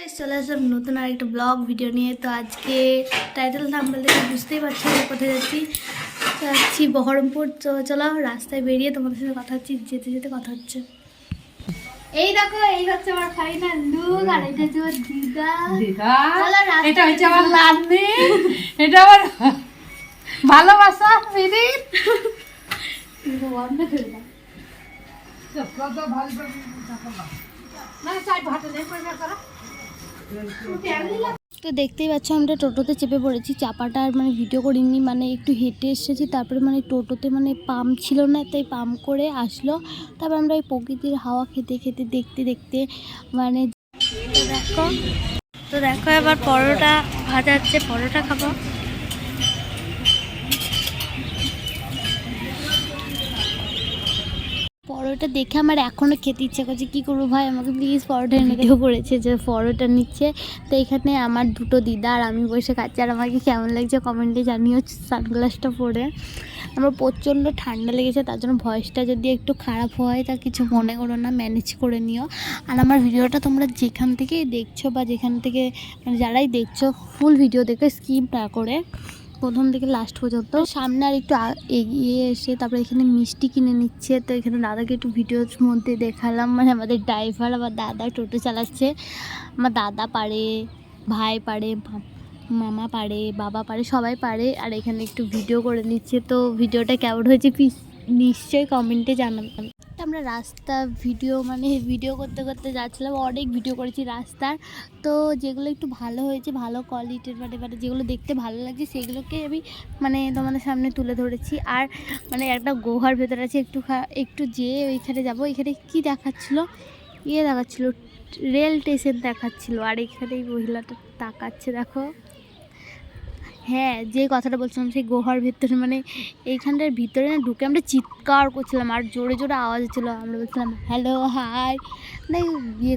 চলে আসলাম নতুন আর একটা ব্লগ ভিডিও নিয়ে। তো আজকে টাইটেল থাম্বনেল দেখে বুঝতেই পারছি আমি কোথায় যাচ্ছি বহরমপুর। তো চলো রাস্তায় বেরিয়ে তোমাদের সাথে কথা হচ্ছে, যেতে যেতে কথা হচ্ছে। এই দেখো, এই হচ্ছে আমার ফাইনাল লুক, আর এটা হচ্ছে আমার দিদা। এটা হচ্ছে আমার লাডলি, এটা আমার ভালোবাসা দিদি। তো দেখতেই পাচ্ছ আমরা টোটোতে চেপে পড়েছি। চাপাটা আর মানে ভিডিও করিনি, মানে একটু হেঁটে এসেছি, তারপরে মানে টোটোতে মানে পাম্প ছিল না, তাই পাম্প করে আসলো। তারপর আমরা এই প্রকৃতির হাওয়া খেতে খেতে দেখতে দেখতে মানে তো দেখো এবার পরোটা ভাজা হচ্ছে, পরোটা খাবো। পরোটা দেখে আমার এখনও খেতে ইচ্ছে করছে। কী করবো ভাই, আমাকে প্লিজ পরোটা এনে দেওয়া করেছে যে পরোটা নিচ্ছে। তো এখানে আমার দুটো দিদা আর আমি বসে খাচ্ছি। আর আমাকে কেমন লাগছে কমেন্টে জানিও সানগ্লাসটা পরে। আমার প্রচণ্ড ঠান্ডা লেগেছে, তার জন্য ভয়েসটা যদি একটু খারাপ হয় তা কিছু মনে করো না, ম্যানেজ করে নিও। আর আমার ভিডিওটা তোমরা যেখান থেকে দেখছো বা যেখান থেকে মানে যারাই দেখছো ফুল ভিডিও দেখে স্কিপ না করে প্রথম থেকে লাস্ট পর্যন্ত। সামনে আর একটু এগিয়ে এসে তারপরে এখানে মিষ্টি কিনে নিচ্ছে। তো এখানে দাদাকে একটু ভিডিওর মধ্যে দেখালাম, মানে আমাদের ড্রাইভার আমার দাদা টোটো চালাচ্ছে। আমার দাদা পারে, ভাই পারে, মামা পারে, বাবা পারে, সবাই পারে। আর এখানে একটু ভিডিও করে নিচ্ছে। তো ভিডিওটা কেমন হয়েছে নিশ্চয়ই কমেন্টে জানাবেন। আমরা রাস্তা ভিডিও করতে করতে যাচ্ছিলাম, অনেক ভিডিও করেছি রাস্তার। তো যেগুলো একটু ভালো হয়েছে, ভালো কোয়ালিটির মানে যেগুলো দেখতে ভালো লাগছে সেগুলোকে আমি মানে তোমাদের সামনে তুলে ধরেছি। আর মানে একটা গুহার ভেতরে আছে, একটু যেয়ে ওইখানে যাবো। এখানে কি দেখাচ্ছিলো, দেখাচ্ছিলো রেল স্টেশন দেখাচ্ছিলো। আর এখানে এই মহিলাটা তাকাচ্ছে, দেখো। হ্যাঁ, যে কথাটা বলছিলাম সেই গুহার ভিতরে মানে এইখানটার ভিতরে না ঢুকে আমরা চিৎকার করছিলাম আর জোরে জোরে আওয়াজ হচ্ছিলো। আমরা বলছিলাম হ্যালো হাই, মানে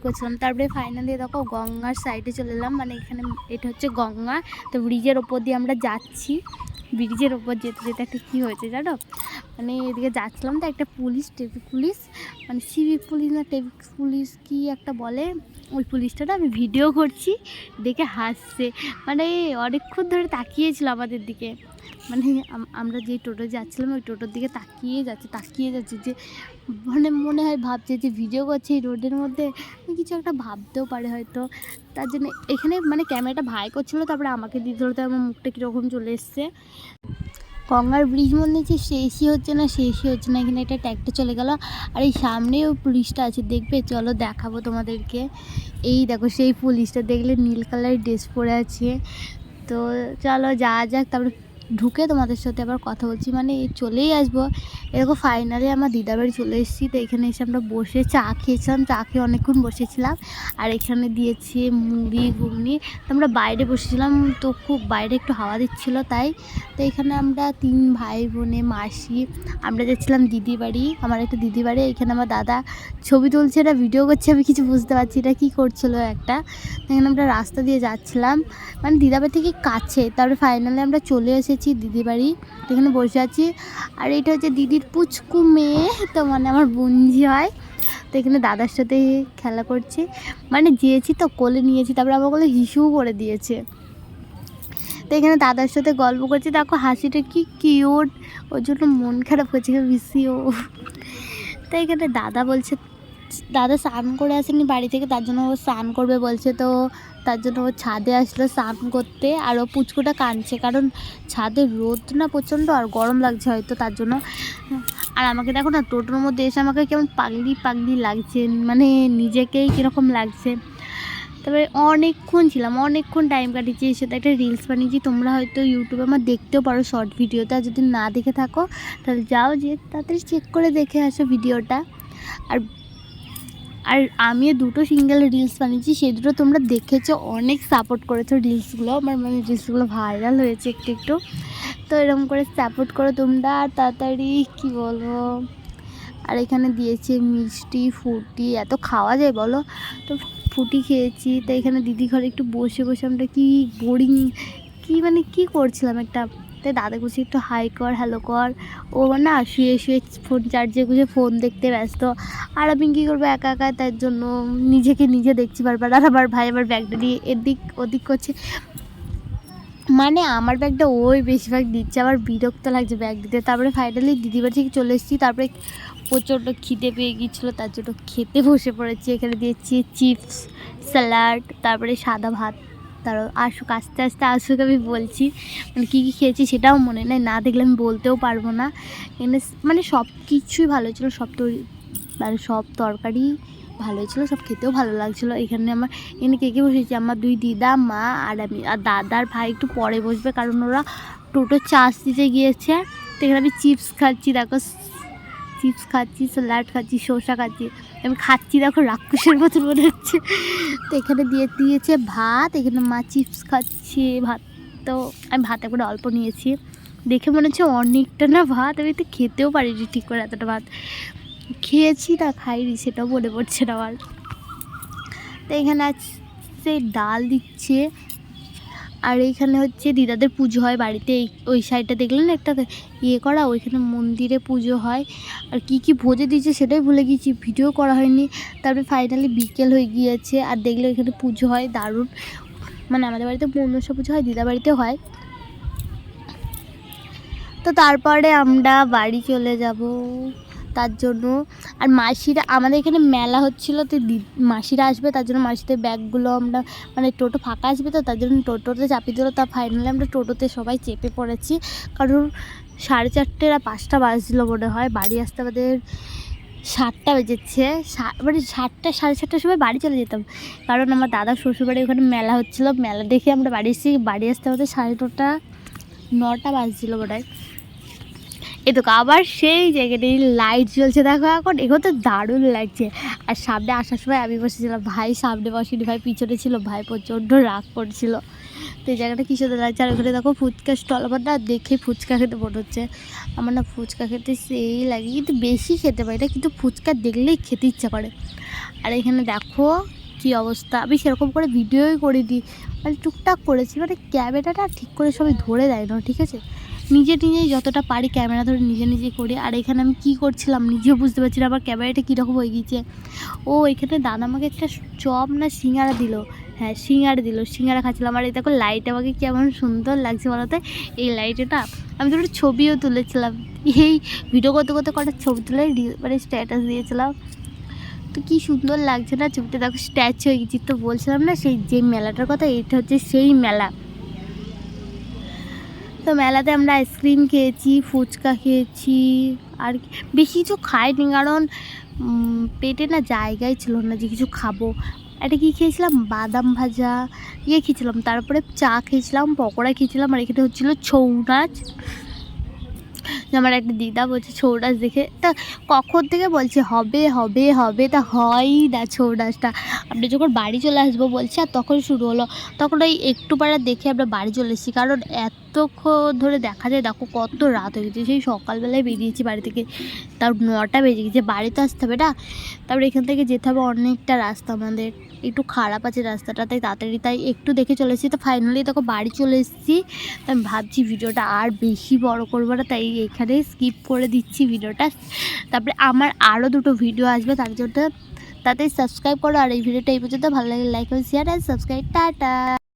করছিলাম। তারপরে ফাইনালি দেখো গঙ্গার সাইডে চলে এলাম, মানে এখানে এটা হচ্ছে গঙ্গা। তো ব্রিজের ওপর দিয়ে আমরা যাচ্ছি। ব্রিজের ওপর যেতে যেতে একটা কী হয়েছে জানো, মানে এদিকে যাচ্ছিলাম তো একটা ট্রাফিক পুলিশ, মানে সিভিক পুলিশ না ট্রাফিক পুলিশ কি একটা বলে, ওই পুলিশটা না আমি ভিডিও করছি দেখে হাসছে। মানে অনেকক্ষণ ধরে তাকিয়েছিল আমাদের দিকে, মানে আমরা যে টোটো যাচ্ছিলাম ওই টোটোর দিকে তাকিয়ে যাচ্ছে যে মানে মনে হয় ভাবছে যে ভিডিও করছে এই রোডের মধ্যে, কিছু একটা ভাবতেও পারে হয়তো। তার জন্য এখানে মানে ক্যামেরাটা ভাই করছিলো, তারপরে আমাকে দিতে ধরতে আমার মুখটা কীরকম চলে এসছে। গঙ্গার ব্রিজ মনে হচ্ছে শেষই হচ্ছে না। এখানে একটা ট্র্যাক্টর চলে গেল। আর এই সামনেই ওই পুলিশটা আছে, দেখবে চলো দেখাবো তোমাদেরকে। এই দেখো সেই পুলিশটা, দেখলে নীল কালারের ড্রেস পরে আছে। তো চলো যাওয়া যাক, তারপরে ঢুকে তোমাদের সাথে আবার কথা বলছি, মানে চলেই আসবো। এরকম ফাইনালি আমার দিদার বাড়ি চলে এসেছি। তো এখানে এসে আমরা বসে চা খেয়েছিলাম, চা খেয়ে অনেকক্ষণ বসেছিলাম। আর এখানে দিয়েছি মুড়ি ঘুগনি। তো আমরা বাইরে বসেছিলাম, তো খুব বাইরে একটু হাওয়া দিচ্ছিলো তাই। তো এখানে আমরা 3 ভাই বোনে মাসি আমরা যাচ্ছিলাম দিদি বাড়ি, আমার একটা দিদি বাড়ি। এখানে আমার দাদা ছবি তুলছে না ভিডিও করছে, আমি কিছু বুঝতে পারছি না কী করছিলো একটা। এখানে আমরা রাস্তা দিয়ে যাচ্ছিলাম, মানে দিদাবাড়ি থেকে কাছে। তারপরে ফাইনালি আমরা চলে এসেছি দিদি বাড়ি, এখানে বসে আছি। আর এটা হচ্ছে দিদির পুচকু মেয়ে, তো মানে আমার বোনঝি হয়। তো এখানে দাদার সাথে খেলা করছে, মানে যেয়েছি তো কোলে নিয়েছি, তারপরে আমার কোলে হিসুও করে দিয়েছে। তো এখানে দাদার সাথে গল্প করছি, দেখো হাসিটা কি কিউট, ওর জন্য মন খারাপ হচ্ছে বেশিও। তো এখানে দাদা বলছে, দাদা স্নান করে আসেনি বাড়ি থেকে, তার জন্য ও স্নান করবে বলছে। তো তার জন্য ও ছাদে আসলো স্নান করতে। আর ও পুচকুটা কাঁদছে, কারণ ছাদে রোদ না প্রচণ্ড আর গরম লাগছে হয়তো তার জন্য। আর আমাকে দেখো না টোটোর মধ্যে এসে আমাকে কেমন পাগলি লাগছে, মানে নিজেকেই কীরকম লাগছে। তারপরে অনেকক্ষণ টাইম কাটিয়েছি, এর সাথে একটা রিলস বানিয়েছি। তোমরা হয়তো ইউটিউবে আমার দেখতেও পারো শর্ট ভিডিওটা, যদি না দেখে থাকো তাহলে যাও, যে তাড়াতাড়ি চেক করে দেখে আসো ভিডিওটা। আর আমি 2টো সিঙ্গেল রিলস বানিয়েছি, সেই দুটো তোমরা দেখেছো, অনেক সাপোর্ট করেছো রিলসগুলো, আমার মানে রিলসগুলো ভাইরাল হয়েছে একটু। তো এরকম করে সাপোর্ট করো তোমরা, আর তাড়াতাড়ি কী বলবো। আর এখানে দিয়েছে মিষ্টি ফুটি, এত খাওয়া যায় বলো। তো ফুটি খেয়েছি। তো এখানে দিদি ঘরে একটু বসে আমরা কি বোরিং কি করছিলাম, একটা তাই দাদা বলছি একটু হাই কর, হ্যালো কর। ও না শুয়ে শুয়ে ফোন চার্জে গুঁজে ফোন দেখতে ব্যস্ত, আর আমি কী করবো একা একা, তার জন্য নিজেকে নিজে দেখছি বারবার। আর আমার ভাই আমার ব্যাগটা নিয়ে এদিক ওদিক করছে, মানে আমার ব্যাগটা ওই বেশিরভাগ দিচ্ছে, আমার বিরক্ত লাগছে ব্যাগ দিতে। তারপরে ফাইনালি দিদিবার থেকে চলে এসেছি, তারপরে প্রচণ্ড খিদে পেয়ে গিয়েছিলো, তার জন্য খেতে বসে পড়েছি। এখানে দিয়েছি চিপস, স্যালাড, তারপরে সাদা ভাত। তারও আসুক, আস্তে আস্তে আসুক, আমি বলছি মানে কী কী খেয়েছি সেটাও মনে নেই, না দেখলে আমি বলতেও পারবো না। এখানে মানে সব কিছুই ভালো ছিল, মানে সব তরকারি ভালো ছিলো, সব খেতেও ভালো লাগছিলো। এখানে এখানে কে বসেছি, আমার 2 দিদা, মা আর আমি। আর দাদার ভাই একটু পরে বসবে, কারণ ওরা টোটো চার্জ দিতে গিয়েছে। তো এখানে আমি চিপস খাচ্ছি, দেখো চিপস খাচ্ছি, স্যালাড খাচ্ছি, শসা খাচ্ছি, আমি খাচ্ছি দেখো রাক্ষসের মতো মনে হচ্ছে। তো এখানে দিয়েছে ভাত, এখানে মা চিপস খাচ্ছে, ভাত তো আমি ভাত একবারে অল্প নিয়েছি, দেখে মনে হচ্ছে অনেকটা না ভাত, আমি তো খেতেও পারিনি ঠিক করে এতটা ভাত। খেয়েছি না খাইনি সেটাও মনে পড়ছে না আমার। তো এখানে আছে ডাল দিচ্ছে, আর এইখানে হচ্ছে দিদাদের পুজো হয় বাড়িতে। ওই সাইডটা দেখলেন একটা ইয়ে করা, ওইখানে মন্দিরে পুজো হয়। আর কি কি ভোজে দিচ্ছে সেটাই ভুলে গিয়েছি, ভিডিও করা হয়নি। তারপরে ফাইনালি বিকেল হয়ে গিয়েছে, আর দেখলে এখানে পুজো হয় দারুণ, মানে আমাদের বাড়িতে মনসা পুজো হয়, দিদা বাড়িতেও হয়। তো তারপরে আমরা বাড়ি চলে যাব তার জন্য। আর মাসিরা, আমাদের এখানে মেলা হচ্ছিলো, তো মাসিরা আসবে, তার জন্য মাসিদের ব্যাগগুলো আমরা, মানে টোটো ফাঁকা আসবে তো তার জন্য টোটোতে চাপিয়ে দিল। তা ফাইনালি আমরা টোটোতে সবাই চেপে পড়েছি, কারণ 4:30 আর 5টা বাজছিলো মনে হয়, বাড়ি আসতে আমাদের 7টা বেজেছে। মানে 7টা 7:30টার সময় বাড়ি চলে যেতাম, কারণ আমার দাদার শ্বশুরবাড়ি ওখানে মেলা হচ্ছিলো। মেলা দেখে আমরা বাড়ি এসেছি, বাড়ি আসতে আমাদের 9:30 9টা বাজছিলো মনে হয়। এ তো আবার সেই জায়গাটায় লাইট জ্বলছে দেখো, এখন তো দারুণ লাগছে। আর সামনে আসার সময় আমি বসেছিলাম, ভাই সামনে বসেনি, ভাই পিছনে ছিল, ভাই প্রচণ্ড রাগ করছিল। তো এই জায়গাটা কী সুন্দর লাগছে। আর ওখানে দেখো ফুচকা স্টল, আমার না দেখে ফুচকা খেতে মনে হচ্ছে, আমার না ফুচকা খেতে সেই লাগে, কিন্তু বেশি খেতে পারি না, কিন্তু ফুচকা দেখলেই খেতে ইচ্ছা করে। আর এখানে দেখো কী অবস্থা, আমি সেরকম করে ভিডিওই করে দিই, মানে টুকটাক করেছি, মানে ক্যামেরাটা ঠিক করে সবাই ধরে দেয় না, ঠিক আছে, নিজেই যতটা পারি ক্যামেরা ধরে নিজে করি। আর এখানে আমি কী করছিলাম নিজেও বুঝতে পারছি না, আমার ক্যামেরাটা কীরকম হয়ে গিয়েছে। ও এখানে দাদা আমাকে একটা চপ না সিঙ্গারা দিল, হ্যাঁ সিঙ্গারা খাচ্ছিলাম। আর এই দেখো লাইট আমাকে কেমন সুন্দর লাগছে বলতে, এই লাইটটা আমি তো একটা ছবিও তুলেছিলাম, এই ভিডিও করতে করতে কটা ছবি তুলে মানে স্ট্যাটাস দিয়েছিলাম। তো কী সুন্দর লাগছে না ছবিটা, দেখো স্ট্যাচু হয়ে গেছি। তো বলছিলাম না সেই যে মেলাটার কথা, এটা হচ্ছে সেই মেলা। তো মেলাতে আমরা আইসক্রিম খেয়েছি, ফুচকা খেয়েছি, আর বেশি কিছু খাইনি, কারণ পেটে না জায়গাই ছিল না যে কিছু খাবো। এটা কী খেয়েছিলাম, বাদাম ভাজা খেয়েছিলাম, তারপরে চা খেয়েছিলাম, পকোড়া খেয়েছিলাম। আর এখানে হচ্ছিলো ছৌ নাচ। আমার একটা দিদা বলছে ছৌ নাচ দেখে, তা কখন থেকে বলছে হবে হবে হবে, তা হয়ই না ছৌ নাচটা। আমরা যখন বাড়ি চলে আসবো বলছি, আর তখন শুরু হলো। তখন ওই একটু পাড়া দেখে আমরা বাড়ি চলে এসেছি, কারণ এতক্ষণ ধরে দেখা যায়, দেখো কত রাত হয়ে গেছে, সেই সকালবেলায় বেরিয়েছি বাড়ি থেকে, তার 9টা বেজে গেছে, বাড়িতে আসতে হবে না। তারপরে এখান থেকে যেতে হবে অনেকটা রাস্তা, আমাদের একটু খারাপ আছে রাস্তাটা, তাই একটু দেখে চলে এসেছি। তো ফাইনালি দেখো বাড়ি চলে এসেছি। তো আমি ভাবছি ভিডিওটা আর বেশি বড় করবো না, তাই এখানে স্কিপ করে দিচ্ছি ভিডিওটা। তারপরে আমার আরও 2টো ভিডিও আসবে, তার জন্য তাতে সাবস্ক্রাইব করো। আর এই ভিডিওটা এই পর্যন্ত ভালো লাগে লাইক ও শেয়ার আর সাবস্ক্রাইব। টাটা।